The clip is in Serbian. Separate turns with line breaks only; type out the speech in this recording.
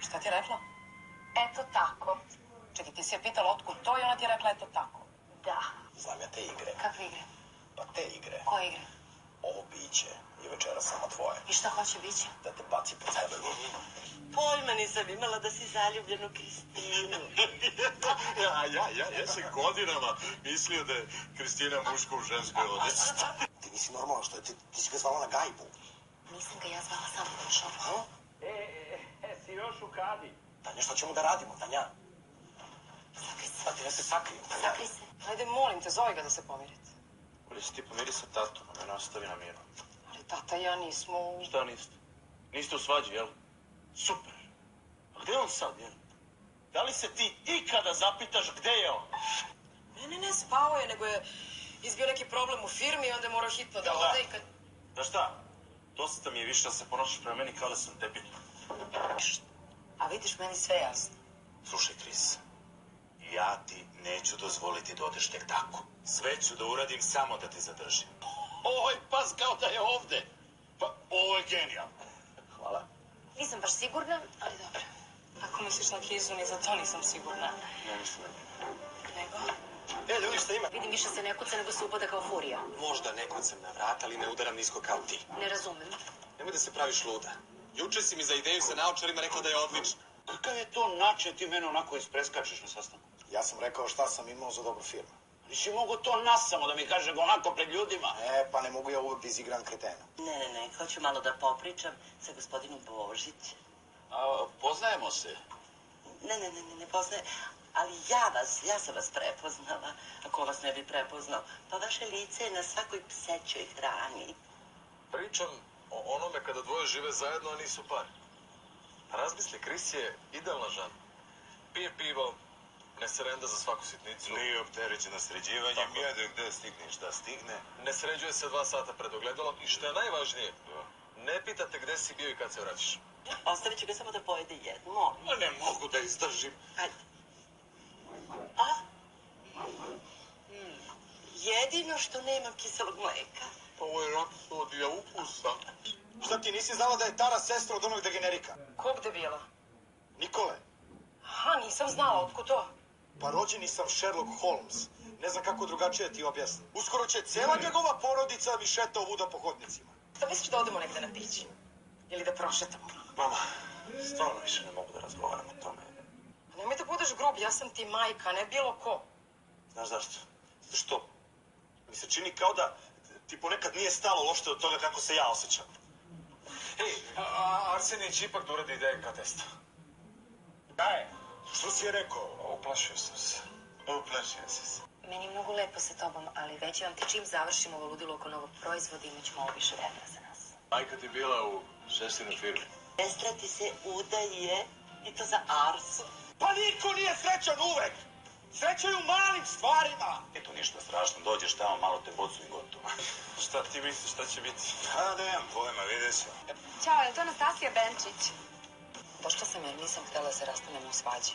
Šta ti je rekla?
Eto tako.
Čekaj, ti si je pitala otkud to i ona ti je rekla eto tako.
Da.
Znam ja te igre.
Kakve igre?
Pa te igre.
Koje igre?
Ovo biće je večera samo tvoje.
I šta hoće biće?
Da te baci po tebe.
Pojma nisam imala da si zaljubljen u Kristinu.
Ja sam godinama mislio da je Kristina muško u ženskoj odjeći.
Ti nisi normalno što je, ti si ga zvala na gajbu.
Nisam ga ja zvala, sam je došao.
Si još u kadi?
Tanja, šta ćemo da radimo, Tanja?
Sakri se.
Pa ti ne se sakriju, Tanja.
Sakri se.
Ajde, molim te, zove ga da se pomirite.
Bolje si ti pomiri sa tatom, a mene ostavi na miru.
Ali tata i ja nismo u...
Šta niste? Niste u svađi, jel? Super. A gde je on sad, jel? Da li se ti ikada zapitaš gde je on?
Ne, spao je, nego je izbio neki problem u firmi i onda je morao hitno da ode i kad...
Da šta? Dosta mi je više da se ponašaš prema meni kao da sam debil.
A vidiš, meni sve jasno.
Slušaj, Kris, ja ti neću dozvoliti da odeš tek tako. Sve ću da uradim samo da te zadržim. Oj, pas kao da je ovde. Pa, ovo je genijalno.
Hvala.
Nisam baš sigurna, ali dobro.
Ako misliš na Kizu, ni za to nisam sigurna.
Ne mislim na njega.
Nego?
Ljudi, šta ima?
Vidim, više se ne kuca nego se upada kao furija.
Možda ne kucam na vrat, ali ne udaram nisko kao ti.
Ne razumem.
Nemoj da se praviš luda. Juče si mi za ideju sa naočarima rekla da je odlična.
Kakav je to način ti mene onako ispreskačeš na sastanku?
Ja sam rekao šta sam imao za dobru firmu.
Nisi mogo to nasamo da mi kažeš onako pred ljudima?
Pa ne mogu ja uvek da izigram kretena.
Ne, hoću malo da popričam sa gospodinom Božić.
A, poznajemo se.
Ne poznaje, ali ja sam vas prepoznala, ako vas ne bi prepoznao. Pa vaše lice je na svakoj psećoj hrani.
Pričam o onome kada dvoje žive zajedno, a nisu par. Razmisli, Kris je idealna žena. Pije pivo, ne se renda za svaku sitnicu.
Nije opterećena sređivanjem, jede gde stigne šta stigne.
Ne sređuje se 2 sata pred ogledalom i što je najvažnije, ne pitate gde si bio i kad se vraćaš.
Ostavit ću ga samo da pojede jednu, molim.
Ma ne mogu da izdržim.
Ajde. A? Jedino što nemam kiselog mleka.
Ovo je rapsodija ukusa.
Šta ti nisi znala da je Tara sestra od onog degenerika?
Kog debila?
Nikole.
Aha, nisam znala, otkud to?
Pa rođeni sam Sherlock Holmes. Ne znam kako drugačije ti objasnim. Uskoro će cela njegova porodica mi šeta ovuda po hodnicima.
Šta misliš da odemo negde na pići? Ili da prošetamo?
Mama, stvarno više ne mogu da razgovaram o tome.
Nemoj da budeš grub, ja sam ti majka, ne bilo ko.
Znaš zašto? Zato što mi se čini kao da ti ponekad nije stalo uopšte od toga kako se ja osjećam.
Hej, Arsenij će ipak da uradi DNK testa.
Daj, što si je rekao?
Uplašio sam se.
Uplašio si se.
Meni je mnogo lepo sa tobom, ali većujem ti čim završimo ovo ludilo oko novog proizvoda, imat ću malo više vremena za nas.
Majka ti bila u sestrinoj firmi.
Sestra ti se udaje i to za Arsu.
Pa niko nije srećan uvek! Sreća je u malim stvarima!
Nije to ništa strašno, dođeš tamo, malo te bocu i gotovo.
Šta ti misliš, šta će biti?
A, da nemam pojma, vidjet ćemo.
Ćao, je to Anastasija Benčić?
Došla sam jer nisam htjela da se rastanemo u svađi.